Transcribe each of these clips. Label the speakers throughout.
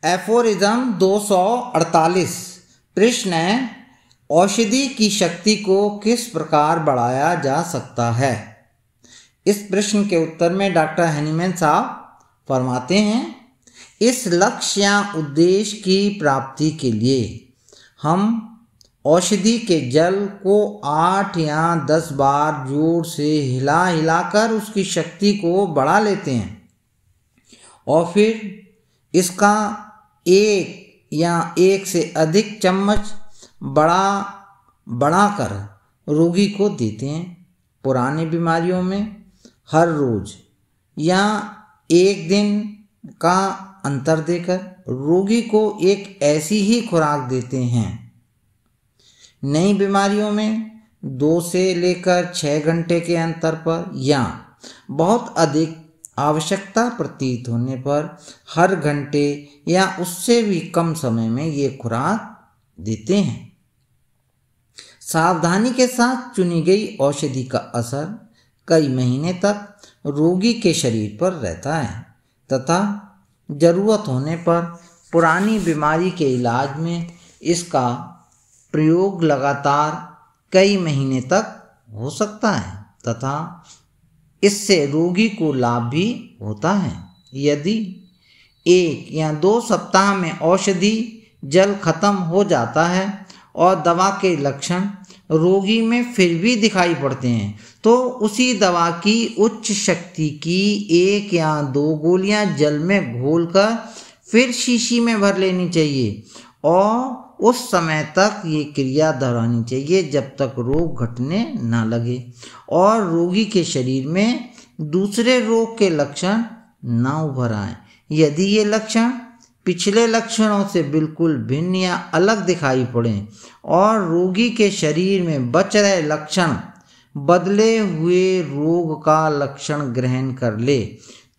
Speaker 1: Aphorism 248। प्रश्न है, औषधि की शक्ति को किस प्रकार बढ़ाया जा सकता है। इस प्रश्न के उत्तर में डॉक्टर हनीमैन साहब फरमाते हैं, इस लक्ष्य या उद्देश्य की प्राप्ति के लिए हम औषधि के जल को 8 या 10 बार जोर से हिला हिलाकर उसकी शक्ति को बढ़ा लेते हैं और फिर इसका एक या एक से अधिक चम्मच बढ़ाकर रोगी को देते हैं। पुरानी बीमारियों में हर रोज या एक दिन का अंतर देकर रोगी को एक ऐसी ही खुराक देते हैं। नई बीमारियों में 2 से लेकर 6 घंटे के अंतर पर या बहुत अधिक आवश्यकता प्रतीत होने पर हर घंटे या उससे भी कम समय में ये खुराक देते हैं। सावधानी के साथ चुनी गई औषधि का असर कई महीने तक रोगी के शरीर पर रहता है तथा जरूरत होने पर पुरानी बीमारी के इलाज में इसका प्रयोग लगातार कई महीने तक हो सकता है तथा इससे रोगी को लाभ भी होता है। यदि 1 या 2 सप्ताह में औषधि जल खत्म हो जाता है और दवा के लक्षण रोगी में फिर भी दिखाई पड़ते हैं तो उसी दवा की उच्च शक्ति की 1 या 2 गोलियां जल में घोलकर फिर शीशी में भर लेनी चाहिए और उस समय तक ये क्रिया दोहरानी चाहिए जब तक रोग घटने न लगे और रोगी के शरीर में दूसरे रोग के लक्षण न उभर आए। यदि ये लक्षण पिछले लक्षणों से बिल्कुल भिन्न या अलग दिखाई पड़े और रोगी के शरीर में बच रहे लक्षण बदले हुए रोग का लक्षण ग्रहण कर ले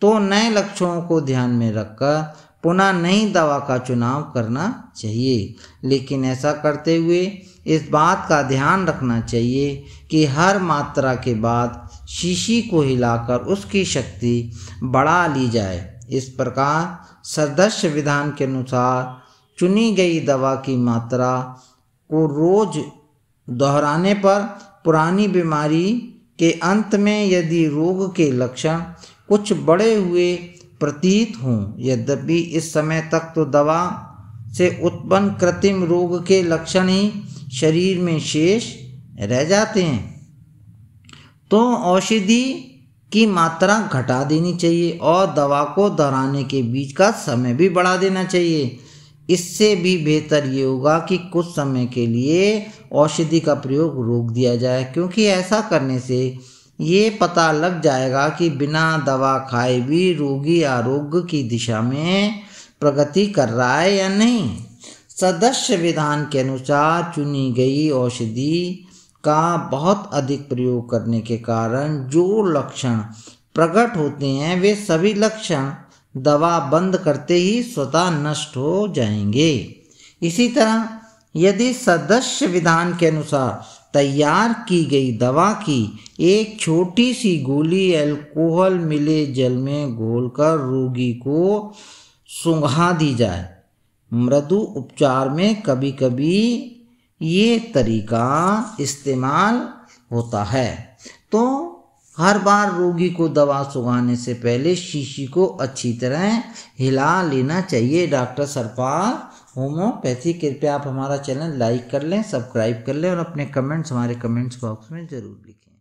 Speaker 1: तो नए लक्षणों को ध्यान में रखकर पुनः नई दवा का चुनाव करना चाहिए। लेकिन ऐसा करते हुए इस बात का ध्यान रखना चाहिए कि हर मात्रा के बाद शीशी को हिलाकर उसकी शक्ति बढ़ा ली जाए। इस प्रकार सदस्य विधान के अनुसार चुनी गई दवा की मात्रा को रोज दोहराने पर पुरानी बीमारी के अंत में यदि रोग के लक्षण कुछ बढ़े हुए प्रतीत हों, यद्यपि इस समय तक तो दवा से उत्पन्न कृत्रिम रोग के लक्षण ही शरीर में शेष रह जाते हैं, तो औषधि की मात्रा घटा देनी चाहिए और दवा को दोहराने के बीच का समय भी बढ़ा देना चाहिए। इससे भी बेहतर ये होगा कि कुछ समय के लिए औषधि का प्रयोग रोक दिया जाए, क्योंकि ऐसा करने से ये पता लग जाएगा कि बिना दवा खाए भी रोगी आरोग्य की दिशा में प्रगति कर रहा है या नहीं। सदस्य विधान के अनुसार चुनी गई औषधि का बहुत अधिक प्रयोग करने के कारण जो लक्षण प्रकट होते हैं वे सभी लक्षण दवा बंद करते ही स्वतः नष्ट हो जाएंगे। इसी तरह यदि सदस्य विधान के अनुसार तैयार की गई दवा की एक छोटी सी गोली अल्कोहल मिले जल में घोलकर रोगी को सूंघा दी जाए, मृदु उपचार में कभी कभी ये तरीका इस्तेमाल होता है, तो हर बार रोगी को दवा सुंघाने से पहले शीशी को अच्छी तरह हिला लेना चाहिए। डॉक्टर सरपाल होम्योपैथी, कृपया आप हमारा चैनल लाइक कर लें, सब्सक्राइब कर लें और अपने कमेंट्स हमारे कमेंट्स बॉक्स में ज़रूर लिखें।